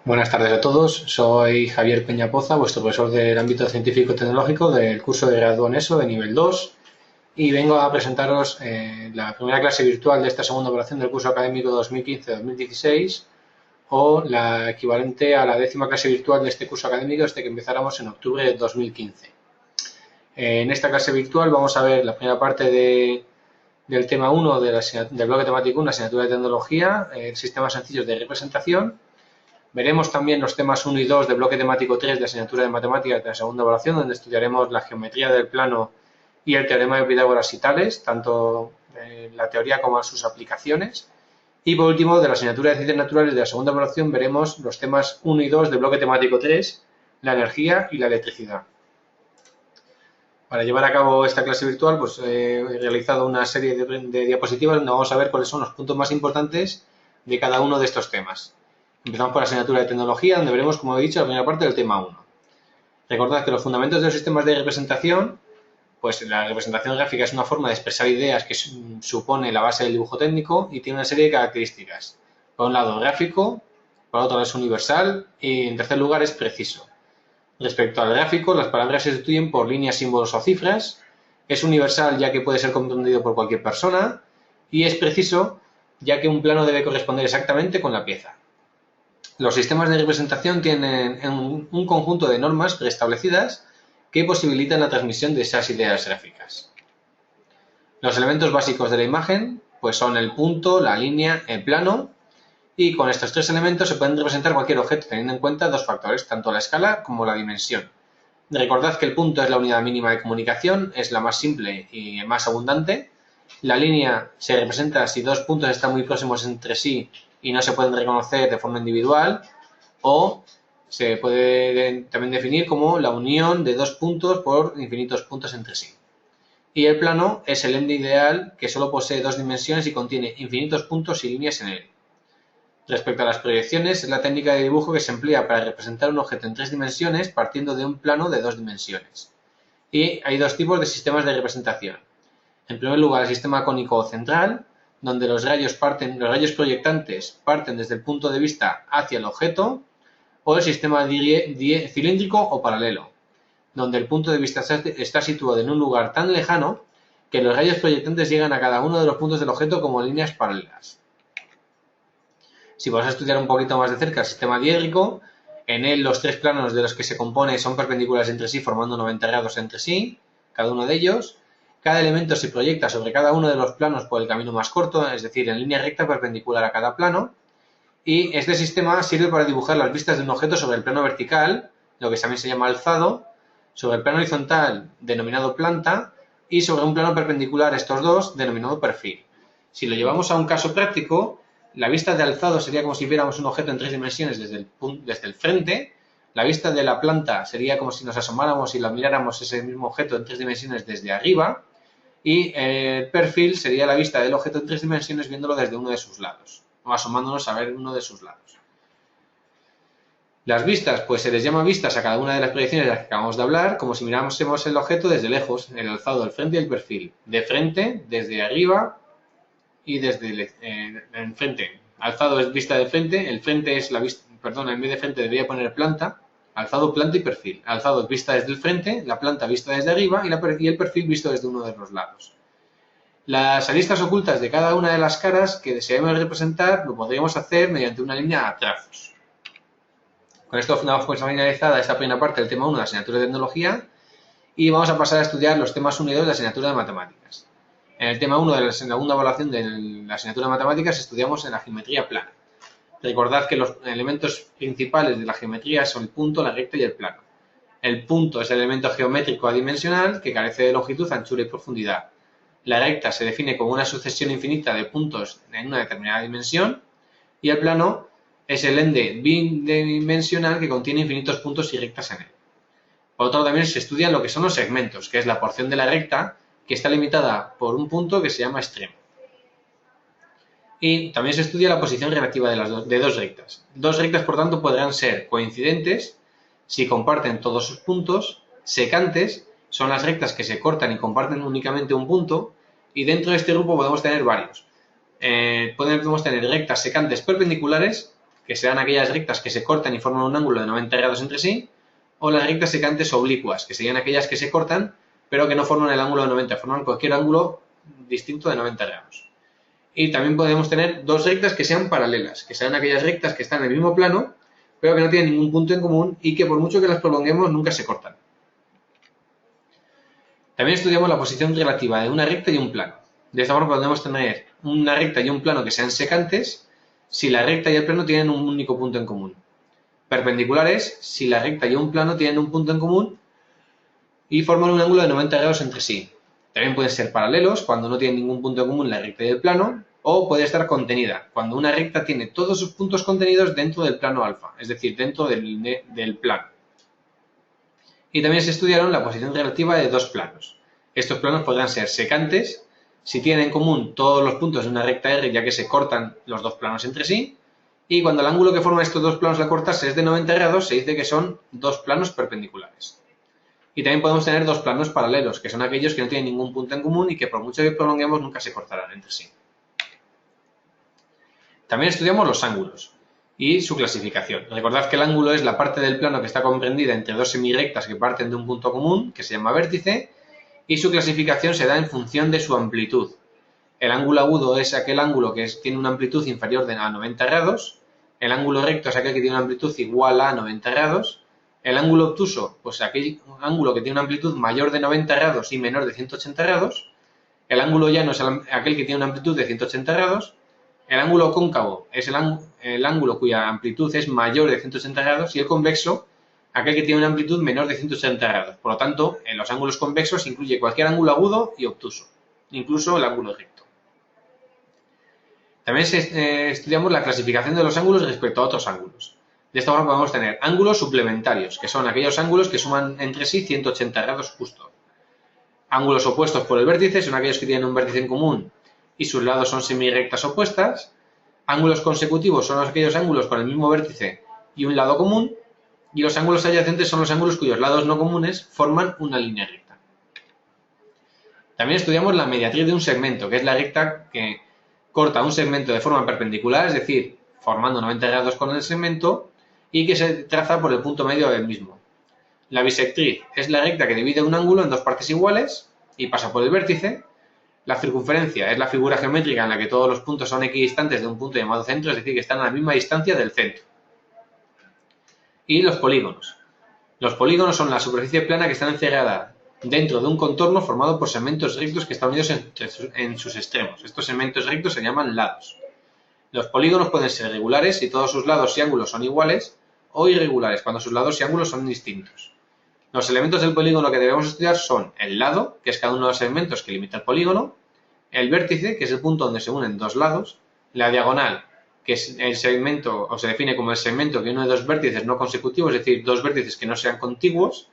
Buenas tardes a todos, soy Javier Peñapoza, vuestro profesor del ámbito científico-tecnológico del curso de grado en ESO de nivel 2 y vengo a presentaros la primera clase virtual de esta segunda evaluación del curso académico 2015-2016 o la equivalente a la 10ª clase virtual de este curso académico desde que empezáramos en octubre de 2015. En esta clase virtual vamos a ver la primera parte del tema 1 del bloque temático 1, asignatura de tecnología, sistemas sencillos de representación. Veremos también los temas 1 y 2 del bloque temático 3 de asignatura de matemáticas de la segunda evaluación, donde estudiaremos la geometría del plano y el teorema de Pitágoras y Tales, tanto la teoría como sus aplicaciones. Y por último, de la asignatura de ciencias naturales de la segunda evaluación, veremos los temas 1 y 2 del bloque temático 3, la energía y la electricidad. Para llevar a cabo esta clase virtual, pues he realizado una serie de diapositivas donde vamos a ver cuáles son los puntos más importantes de cada uno de estos temas. Empezamos por la asignatura de tecnología, donde veremos, como he dicho, la primera parte del tema 1. Recordad que los fundamentos de los sistemas de representación, pues la representación gráfica es una forma de expresar ideas que supone la base del dibujo técnico y tiene una serie de características. Por un lado, gráfico, por otro lado es universal y en tercer lugar es preciso. Respecto al gráfico, las palabras se sustituyen por líneas, símbolos o cifras. Es universal ya que puede ser comprendido por cualquier persona y es preciso ya que un plano debe corresponder exactamente con la pieza. Los sistemas de representación tienen un conjunto de normas preestablecidas que posibilitan la transmisión de esas ideas gráficas. Los elementos básicos de la imagen pues son el punto, la línea, el plano, y con estos tres elementos se pueden representar cualquier objeto teniendo en cuenta dos factores, tanto la escala como la dimensión. Recordad que el punto es la unidad mínima de comunicación, es la más simple y más abundante. La línea se representa si dos puntos están muy próximos entre sí y no se pueden reconocer de forma individual, o se puede también definir como la unión de dos puntos por infinitos puntos entre sí. Y el plano es el ente ideal que solo posee dos dimensiones y contiene infinitos puntos y líneas en él. Respecto a las proyecciones, es la técnica de dibujo que se emplea para representar un objeto en tres dimensiones partiendo de un plano de dos dimensiones. Y hay dos tipos de sistemas de representación. En primer lugar, el sistema cónico central, donde los rayos proyectantes parten desde el punto de vista hacia el objeto, o el sistema cilíndrico o paralelo, donde el punto de vista está situado en un lugar tan lejano que los rayos proyectantes llegan a cada uno de los puntos del objeto como líneas paralelas. Si vas a estudiar un poquito más de cerca el sistema diédrico, en él los tres planos de los que se compone son perpendiculares entre sí formando 90 grados entre sí, cada uno de ellos. Cada elemento se proyecta sobre cada uno de los planos por el camino más corto, es decir, en línea recta perpendicular a cada plano. Y este sistema sirve para dibujar las vistas de un objeto sobre el plano vertical, lo que también se llama alzado, sobre el plano horizontal, denominado planta, y sobre un plano perpendicular a estos dos, denominado perfil. Si lo llevamos a un caso práctico, la vista de alzado sería como si viéramos un objeto en tres dimensiones desde el frente. La vista de la planta sería como si nos asomáramos y la miráramos ese mismo objeto en tres dimensiones desde arriba. Y el perfil sería la vista del objeto en tres dimensiones viéndolo desde uno de sus lados, o asomándonos a ver uno de sus lados. Las vistas, pues se les llama vistas a cada una de las proyecciones de las que acabamos de hablar, como si mirásemos el objeto desde lejos, el alzado, el frente y el perfil. De frente, desde arriba y desde el frente. Alzado es vista de frente, el frente es la vista, perdón, en vez de frente debería poner planta. Alzado, planta y perfil. Alzado es vista desde el frente, la planta vista desde arriba y el perfil visto desde uno de los lados. Las aristas ocultas de cada una de las caras que deseamos representar lo podríamos hacer mediante una línea a trazos. Con esto damos por finalizada esta primera parte del tema 1 de la asignatura de tecnología y vamos a pasar a estudiar los temas 1 y 2 de la asignatura de matemáticas. En el tema 1 de la segunda evaluación de la asignatura de matemáticas estudiamos en la geometría plana. Recordad que los elementos principales de la geometría son el punto, la recta y el plano. El punto es el elemento geométrico adimensional que carece de longitud, anchura y profundidad. La recta se define como una sucesión infinita de puntos en una determinada dimensión y el plano es el ente bidimensional que contiene infinitos puntos y rectas en él. Por otro lado, también se estudian lo que son los segmentos, que es la porción de la recta que está limitada por un punto que se llama extremo. Y también se estudia la posición relativa de dos rectas. Dos rectas, por tanto, podrán ser coincidentes si comparten todos sus puntos, secantes, son las rectas que se cortan y comparten únicamente un punto, y dentro de este grupo podemos tener varios. Podemos tener rectas secantes perpendiculares, que serán aquellas rectas que se cortan y forman un ángulo de 90 grados entre sí, o las rectas secantes oblicuas, que serían aquellas que se cortan, pero que no forman el ángulo de 90, forman cualquier ángulo distinto de 90 grados. Y también podemos tener dos rectas que sean paralelas, que sean aquellas rectas que están en el mismo plano, pero que no tienen ningún punto en común y que por mucho que las prolonguemos nunca se cortan. También estudiamos la posición relativa de una recta y un plano. De esta forma podemos tener una recta y un plano que sean secantes si la recta y el plano tienen un único punto en común. Perpendiculares si la recta y un plano tienen un punto en común y forman un ángulo de 90 grados entre sí. También pueden ser paralelos cuando no tienen ningún punto en común la recta y el plano, o puede estar contenida cuando una recta tiene todos sus puntos contenidos dentro del plano alfa, es decir, dentro del plano. Y también se estudiaron la posición relativa de dos planos. Estos planos podrán ser secantes si tienen en común todos los puntos de una recta R, ya que se cortan los dos planos entre sí, y cuando el ángulo que forman estos dos planos al cortarse es de 90 grados, se dice que son dos planos perpendiculares. Y también podemos tener dos planos paralelos, que son aquellos que no tienen ningún punto en común y que por mucho que prolonguemos nunca se cortarán entre sí. También estudiamos los ángulos y su clasificación. Recordad que el ángulo es la parte del plano que está comprendida entre dos semirectas que parten de un punto común, que se llama vértice, y su clasificación se da en función de su amplitud. El ángulo agudo es aquel ángulo que tiene una amplitud inferior a 90 grados, el ángulo recto es aquel que tiene una amplitud igual a 90 grados, el ángulo obtuso, pues aquel ángulo que tiene una amplitud mayor de 90 grados y menor de 180 grados, el ángulo llano es aquel que tiene una amplitud de 180 grados, el ángulo cóncavo es el ángulo cuya amplitud es mayor de 180 grados y el convexo aquel que tiene una amplitud menor de 180 grados. Por lo tanto, en los ángulos convexos incluye cualquier ángulo agudo y obtuso, incluso el ángulo recto. También estudiamos la clasificación de los ángulos respecto a otros ángulos. De esta forma podemos tener ángulos suplementarios, que son aquellos ángulos que suman entre sí 180 grados justo. Ángulos opuestos por el vértice son aquellos que tienen un vértice en común y sus lados son semirectas opuestas. Ángulos consecutivos son aquellos ángulos con el mismo vértice y un lado común. Y los ángulos adyacentes son los ángulos cuyos lados no comunes forman una línea recta. También estudiamos la mediatriz de un segmento, que es la recta que corta un segmento de forma perpendicular, es decir, formando 90 grados con el segmento, y que se traza por el punto medio del mismo. La bisectriz es la recta que divide un ángulo en dos partes iguales y pasa por el vértice. La circunferencia es la figura geométrica en la que todos los puntos son equidistantes de un punto llamado centro, es decir, que están a la misma distancia del centro. Y los polígonos. Los polígonos son la superficie plana que está encerrada dentro de un contorno formado por segmentos rectos que están unidos en sus extremos. Estos segmentos rectos se llaman lados. Los polígonos pueden ser regulares si todos sus lados y ángulos son iguales, o irregulares cuando sus lados y ángulos son distintos. Los elementos del polígono que debemos estudiar son el lado, que es cada uno de los segmentos que limita el polígono, el vértice, que es el punto donde se unen dos lados, la diagonal, que es el segmento, o se define como el segmento que une dos vértices no consecutivos, es decir, dos vértices que no sean contiguos.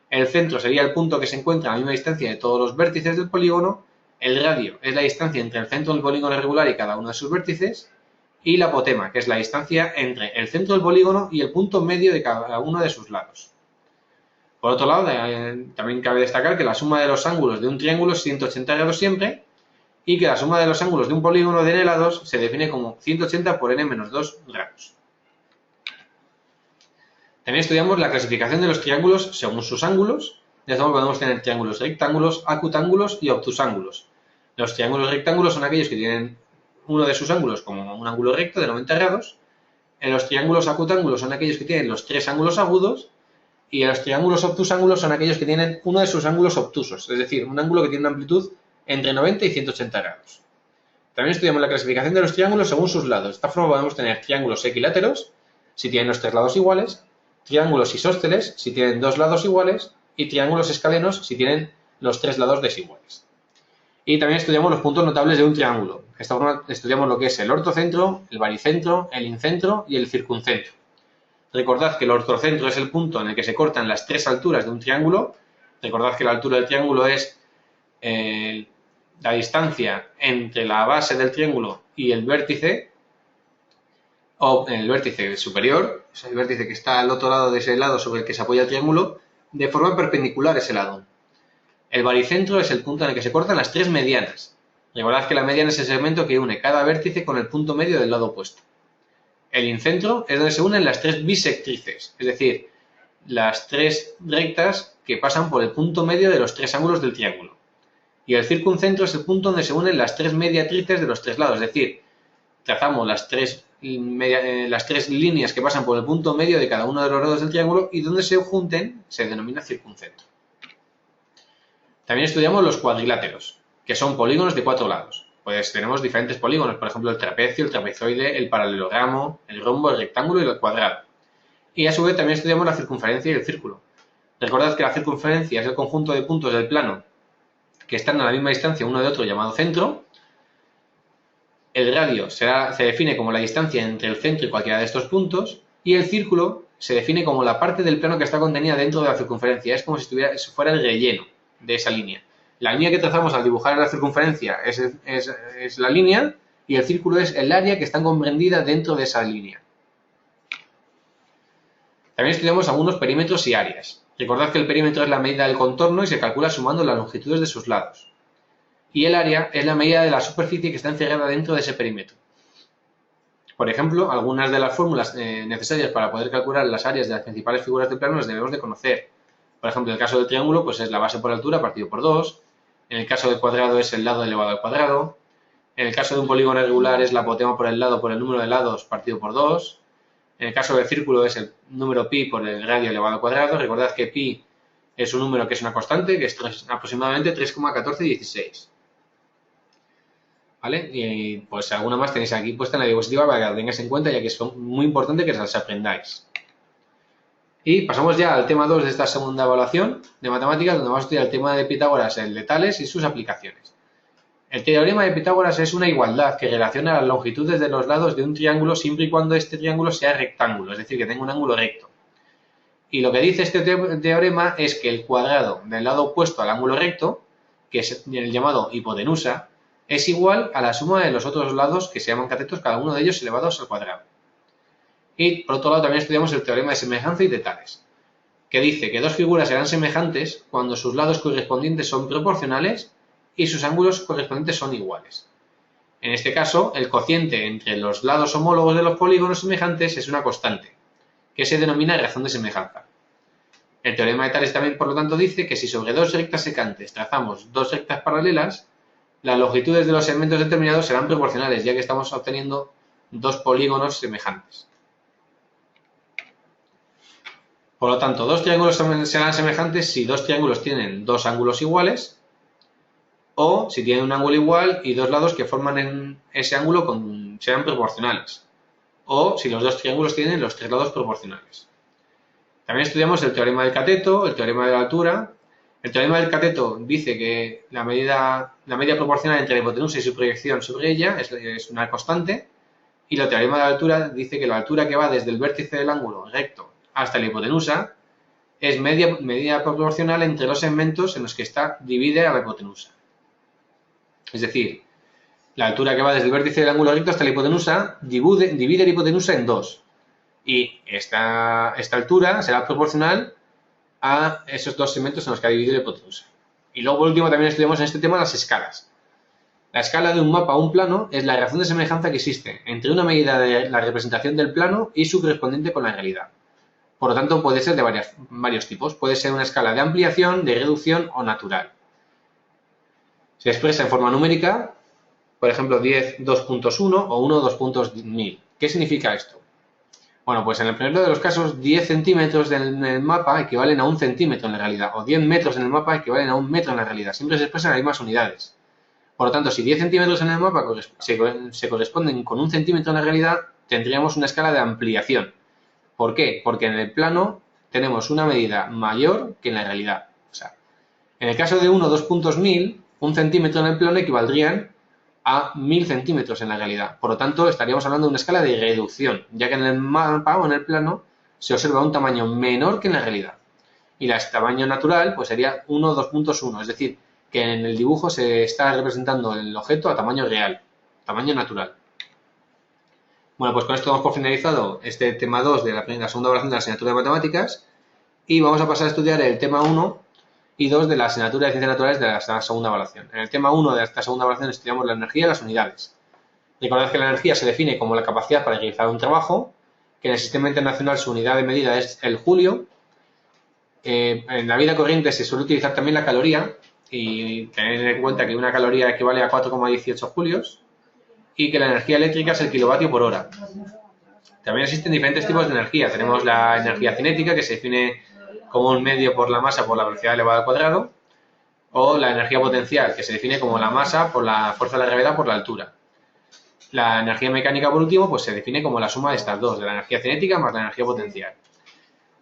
El centro sería el punto que se encuentra a la misma distancia de todos los vértices del polígono. El radio es la distancia entre el centro del polígono regular y cada uno de sus vértices. Y la apotema, que es la distancia entre el centro del polígono y el punto medio de cada uno de sus lados. Por otro lado, también cabe destacar que la suma de los ángulos de un triángulo es 180 grados siempre, y que la suma de los ángulos de un polígono de n lados se define como 180 por n-2 grados. También estudiamos la clasificación de los triángulos según sus ángulos. De esta forma podemos tener triángulos rectángulos, acutángulos y obtusángulos. Los triángulos rectángulos son aquellos que tienen uno de sus ángulos como un ángulo recto de 90 grados. Los triángulos acutángulos son aquellos que tienen los tres ángulos agudos. Y los triángulos obtusángulos son aquellos que tienen uno de sus ángulos obtusos, es decir, un ángulo que tiene una amplitud entre 90 y 180 grados. También estudiamos la clasificación de los triángulos según sus lados. De esta forma podemos tener triángulos equiláteros, si tienen los tres lados iguales, triángulos isósceles, si tienen dos lados iguales, y triángulos escalenos, si tienen los tres lados desiguales. Y también estudiamos los puntos notables de un triángulo. De esta forma estudiamos lo que es el ortocentro, el baricentro, el incentro y el circuncentro. Recordad que el ortocentro es el punto en el que se cortan las tres alturas de un triángulo. Recordad que la altura del triángulo es la distancia entre la base del triángulo y el vértice, o el vértice superior, es el vértice que está al otro lado de ese lado sobre el que se apoya el triángulo, de forma perpendicular a ese lado. El baricentro es el punto en el que se cortan las tres medianas. Recordad que la mediana es el segmento que une cada vértice con el punto medio del lado opuesto. El incentro es donde se unen las tres bisectrices, es decir, las tres rectas que pasan por el punto medio de los tres ángulos del triángulo. Y el circuncentro es el punto donde se unen las tres mediatrices de los tres lados, es decir, trazamos las tres líneas que pasan por el punto medio de cada uno de los lados del triángulo y donde se junten se denomina circuncentro. También estudiamos los cuadriláteros, que son polígonos de 4 lados. Pues tenemos diferentes polígonos, por ejemplo el trapecio, el trapezoide, el paralelogramo, el rombo, el rectángulo y el cuadrado. Y a su vez también estudiamos la circunferencia y el círculo. Recordad que la circunferencia es el conjunto de puntos del plano que están a la misma distancia uno de otro llamado centro. El radio se define como la distancia entre el centro y cualquiera de estos puntos. Y el círculo se define como la parte del plano que está contenida dentro de la circunferencia. Es como si fuera el relleno de esa línea. La línea que trazamos al dibujar la circunferencia es la línea y el círculo es el área que está comprendida dentro de esa línea. También estudiamos algunos perímetros y áreas. Recordad que el perímetro es la medida del contorno y se calcula sumando las longitudes de sus lados. Y el área es la medida de la superficie que está encerrada dentro de ese perímetro. Por ejemplo, algunas de las fórmulas necesarias para poder calcular las áreas de las principales figuras del plano las debemos de conocer. Por ejemplo, en el caso del triángulo, pues es la base por altura partido por 2. En el caso del cuadrado es el lado elevado al cuadrado. En el caso de un polígono regular es la apotema por el lado por el número de lados partido por 2. En el caso del círculo es el número pi por el radio elevado al cuadrado. Recordad que pi es un número que es una constante, que es aproximadamente 3,1416. ¿Vale? Y pues alguna más tenéis aquí puesta en la diapositiva para que la tengáis en cuenta, ya que son muy importantes que las aprendáis. Y pasamos ya al tema 2 de esta segunda evaluación de matemáticas, donde vamos a estudiar el tema de Pitágoras, el de Tales y sus aplicaciones. El teorema de Pitágoras es una igualdad que relaciona las longitudes de los lados de un triángulo siempre y cuando este triángulo sea rectángulo, es decir, que tenga un ángulo recto. Y lo que dice este teorema es que el cuadrado del lado opuesto al ángulo recto, que es el llamado hipotenusa, es igual a la suma de los otros lados que se llaman catetos, cada uno de ellos elevados al cuadrado. Y por otro lado también estudiamos el teorema de semejanza y de Tales, que dice que dos figuras serán semejantes cuando sus lados correspondientes son proporcionales y sus ángulos correspondientes son iguales. En este caso, el cociente entre los lados homólogos de los polígonos semejantes es una constante, que se denomina razón de semejanza. El teorema de Tales también, por lo tanto, dice que si sobre dos rectas secantes trazamos dos rectas paralelas, las longitudes de los segmentos determinados serán proporcionales, ya que estamos obteniendo dos polígonos semejantes. Por lo tanto, dos triángulos serán semejantes si dos triángulos tienen dos ángulos iguales o si tienen un ángulo igual y dos lados que forman en ese ángulo sean proporcionales o si los dos triángulos tienen los tres lados proporcionales. También estudiamos el teorema del cateto, el teorema de la altura. El teorema del cateto dice que la media proporcional entre la hipotenusa y su proyección sobre ella es una constante, y el teorema de la altura dice que la altura que va desde el vértice del ángulo recto hasta la hipotenusa es medida proporcional entre los segmentos en los que divide a la hipotenusa. Es decir, la altura que va desde el vértice del ángulo recto hasta la hipotenusa divide la hipotenusa en dos. Y esta altura será proporcional a esos dos segmentos en los que ha dividido la hipotenusa. Y luego, por último, también estudiamos en este tema las escalas. La escala de un mapa a un plano es la razón de semejanza que existe entre una medida de la representación del plano y su correspondiente con la realidad. Por lo tanto, puede ser de varios tipos. Puede ser una escala de ampliación, de reducción o natural. Se expresa en forma numérica, por ejemplo, 10 2.1 o 1 2.1000. ¿Qué significa esto? Bueno, pues en el primero de los casos, 10 centímetros en el mapa equivalen a 1 centímetro en la realidad, o 10 metros en el mapa equivalen a 1 metro en la realidad. Siempre se expresan las mismas unidades. Por lo tanto, si 10 centímetros en el mapa se corresponden con 1 centímetro en la realidad, tendríamos una escala de ampliación. ¿Por qué? Porque en el plano tenemos una medida mayor que en la realidad. O sea, en el caso de 1 2.1000, 1 centímetro en el plano equivaldrían a 1000 centímetros en la realidad. Por lo tanto, estaríamos hablando de una escala de reducción, ya que en el mapa o en el plano se observa un tamaño menor que en la realidad. Y el tamaño natural pues sería 1 2.1, es decir, que en el dibujo se está representando el objeto a tamaño real, tamaño natural. Bueno, pues con esto damos por finalizado este tema 2 de la segunda evaluación de la asignatura de matemáticas y vamos a pasar a estudiar el tema 1 y 2 de la asignatura de ciencias naturales de la segunda evaluación. En el tema 1 de esta segunda evaluación estudiamos la energía y las unidades. Recordad que la energía se define como la capacidad para realizar un trabajo, que en el sistema internacional su unidad de medida es el julio. En la vida corriente se suele utilizar también la caloría, y tener en cuenta que una caloría equivale a 4,18 julios, y que la energía eléctrica es el kilovatio por hora. También existen diferentes tipos de energía. Tenemos la energía cinética, que se define como un medio por la masa por la velocidad elevada al cuadrado, o la energía potencial, que se define como la masa por la fuerza de la gravedad por la altura. La energía mecánica, por último, pues se define como la suma de estas dos, de la energía cinética más la energía potencial.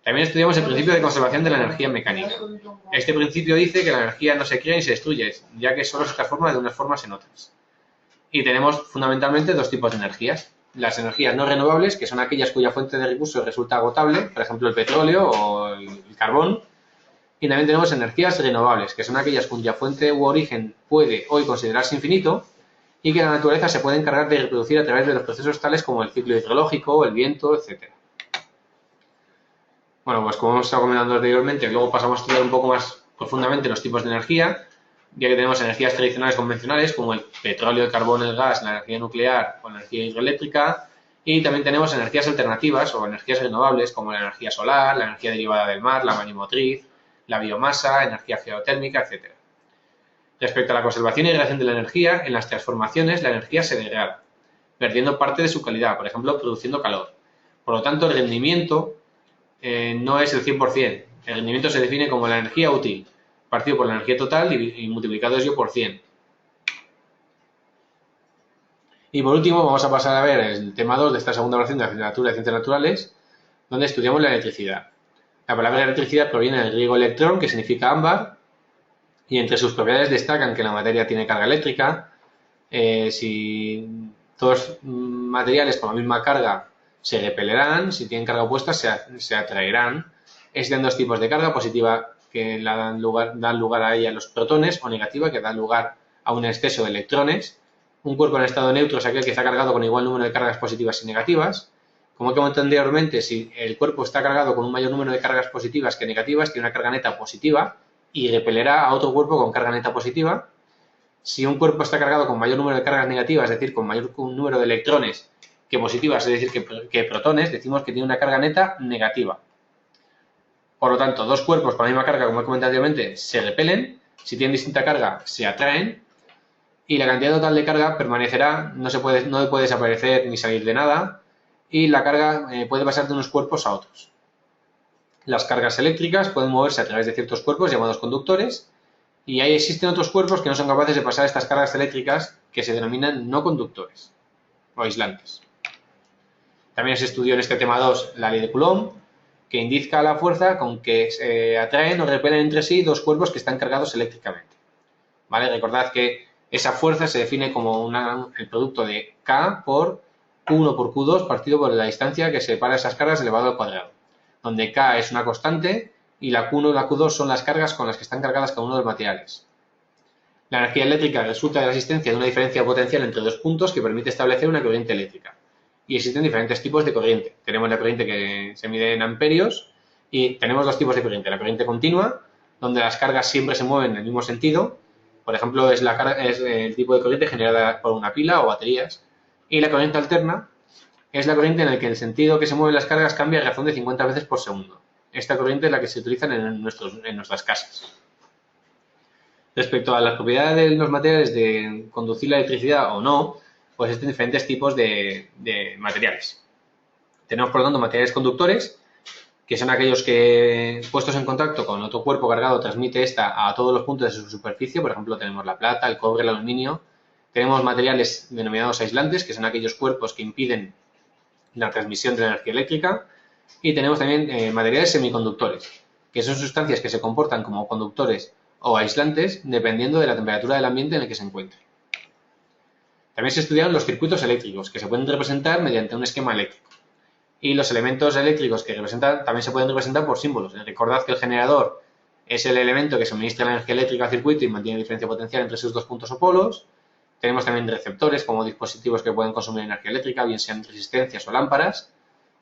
También estudiamos el principio de conservación de la energía mecánica. Este principio dice que la energía no se crea ni se destruye, ya que solo se transforma de unas formas en otras. Y tenemos fundamentalmente dos tipos de energías. Las energías no renovables, que son aquellas cuya fuente de recursos resulta agotable, por ejemplo el petróleo o el carbón. Y también tenemos energías renovables, que son aquellas cuya fuente u origen puede hoy considerarse infinito y que la naturaleza se puede encargar de reproducir a través de los procesos tales como el ciclo hidrológico, el viento, etc. Bueno, pues como hemos estado comentando anteriormente, luego pasamos a estudiar un poco más profundamente los tipos de energía, ya que tenemos energías tradicionales convencionales como el petróleo, el carbón, el gas, la energía nuclear o la energía hidroeléctrica, y también tenemos energías alternativas o energías renovables como la energía solar, la energía derivada del mar, la manimotriz, la biomasa, energía geotérmica, etc. Respecto a la conservación y relación de la energía, en las transformaciones la energía se degrada, perdiendo parte de su calidad, por ejemplo, produciendo calor. Por lo tanto, el rendimiento no es el 100%. El rendimiento se define como la energía útil, partido por la energía total y multiplicado ello por 100. Y por último, vamos a pasar a ver el tema 2 de esta segunda lección de asignatura de Ciencias Naturales, donde estudiamos la electricidad. La palabra electricidad proviene del griego electrón, que significa ámbar, y entre sus propiedades destacan que la materia tiene carga eléctrica. Si dos materiales con la misma carga se repelerán, si tienen carga opuesta se atraerán. Existen dos tipos de carga, positiva que dan lugar a ella los protones, o negativa que dan lugar a un exceso de electrones. Un cuerpo en estado neutro es aquel que está cargado con igual número de cargas positivas y negativas. Como he comentado anteriormente, si el cuerpo está cargado con un mayor número de cargas positivas que negativas, tiene una carga neta positiva y repelerá a otro cuerpo con carga neta positiva. Si un cuerpo está cargado con mayor número de cargas negativas, es decir, con mayor número de electrones que positivas, es decir, que protones, decimos que tiene una carga neta negativa. Por lo tanto, dos cuerpos con la misma carga, como he comentado anteriormente, se repelen. Si tienen distinta carga, se atraen. Y la cantidad total de carga permanecerá, no puede desaparecer ni salir de nada. Y la carga puede pasar de unos cuerpos a otros. Las cargas eléctricas pueden moverse a través de ciertos cuerpos llamados conductores. Y ahí existen otros cuerpos que no son capaces de pasar estas cargas eléctricas, que se denominan no conductores o aislantes. También se estudió en este tema 2 la ley de Coulomb, que indica la fuerza con que se atraen o repelen entre sí dos cuerpos que están cargados eléctricamente. ¿Vale? Recordad que esa fuerza se define como el producto de K por Q1 por Q2 partido por la distancia que separa esas cargas elevado al cuadrado, donde K es una constante y la Q1 y la Q2 son las cargas con las que están cargadas cada uno de los materiales. La energía eléctrica resulta de la existencia de una diferencia potencial entre dos puntos que permite establecer una corriente eléctrica. Y existen diferentes tipos de corriente. Tenemos la corriente que se mide en amperios y tenemos dos tipos de corriente. La corriente continua, donde las cargas siempre se mueven en el mismo sentido. Por ejemplo, es el tipo de corriente generada por una pila o baterías. Y la corriente alterna es la corriente en la que el sentido que se mueven las cargas cambia a razón de 50 veces por segundo. Esta corriente es la que se utiliza en nuestras casas. Respecto a las propiedades de los materiales de conducir la electricidad o no, pues existen diferentes tipos de materiales. Tenemos, por lo tanto, materiales conductores, que son aquellos que, puestos en contacto con otro cuerpo cargado, transmite esta a todos los puntos de su superficie. Por ejemplo, tenemos la plata, el cobre, el aluminio. Tenemos materiales denominados aislantes, que son aquellos cuerpos que impiden la transmisión de la energía eléctrica. Y tenemos también materiales semiconductores, que son sustancias que se comportan como conductores o aislantes dependiendo de la temperatura del ambiente en el que se encuentren. También se estudiaron los circuitos eléctricos, que se pueden representar mediante un esquema eléctrico. Y los elementos eléctricos que representan también se pueden representar por símbolos. Recordad que el generador es el elemento que suministra la energía eléctrica al circuito y mantiene diferencia potencial entre sus dos puntos o polos. Tenemos también receptores como dispositivos que pueden consumir energía eléctrica, bien sean resistencias o lámparas.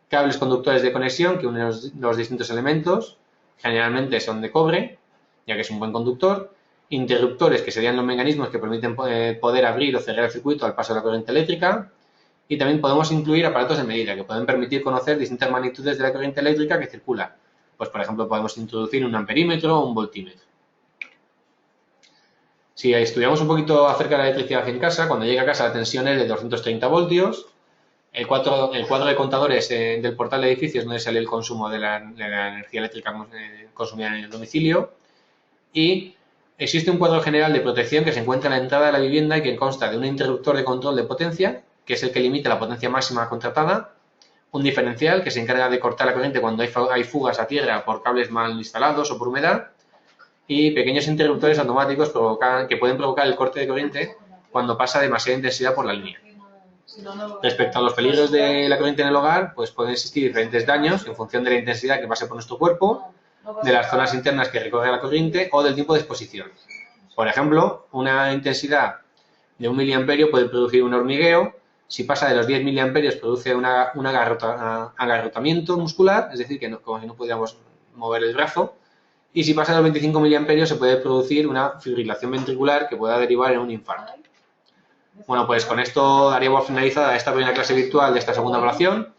Cables conductores de conexión que unen los distintos elementos, generalmente son de cobre, ya que es un buen conductor. interruptores, que serían los mecanismos que permiten poder abrir o cerrar el circuito al paso de la corriente eléctrica, y también podemos incluir aparatos de medida que pueden permitir conocer distintas magnitudes de la corriente eléctrica que circula. Pues, por ejemplo, podemos introducir un amperímetro o un voltímetro. Si estudiamos un poquito acerca de la electricidad en casa, cuando llega a casa la tensión es de 230 voltios. El cuadro de contadores del portal de edificios donde sale el consumo de la energía eléctrica consumida en el domicilio. Y existe un cuadro general de protección que se encuentra en la entrada de la vivienda y que consta de un interruptor de control de potencia, que es el que limita la potencia máxima contratada, un diferencial que se encarga de cortar la corriente cuando hay fugas a tierra por cables mal instalados o por humedad, y pequeños interruptores automáticos que pueden provocar el corte de corriente cuando pasa demasiada intensidad por la línea. Respecto a los peligros de la corriente en el hogar, pues pueden existir diferentes daños en función de la intensidad que pase por nuestro cuerpo, de las zonas internas que recorre la corriente o del tiempo de exposición. Por ejemplo, una intensidad de 1 miliamperio puede producir un hormigueo. Si pasa de los 10 miliamperios produce un agarrotamiento muscular, es decir, como si no pudiéramos mover el brazo. Y si pasa de los 25 miliamperios se puede producir una fibrilación ventricular que pueda derivar en un infarto. Bueno, pues con esto daríamos finalizada esta primera clase virtual de esta segunda evaluación,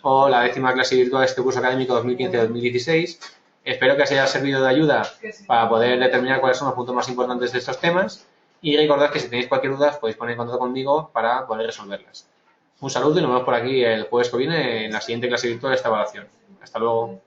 o la 10ª clase virtual de este curso académico 2015-2016. Espero que os haya servido de ayuda para poder determinar cuáles son los puntos más importantes de estos temas, y recordad que si tenéis cualquier duda os podéis poner en contacto conmigo para poder resolverlas. Un saludo y nos vemos por aquí el jueves que viene en la siguiente clase virtual de esta evaluación. Hasta luego.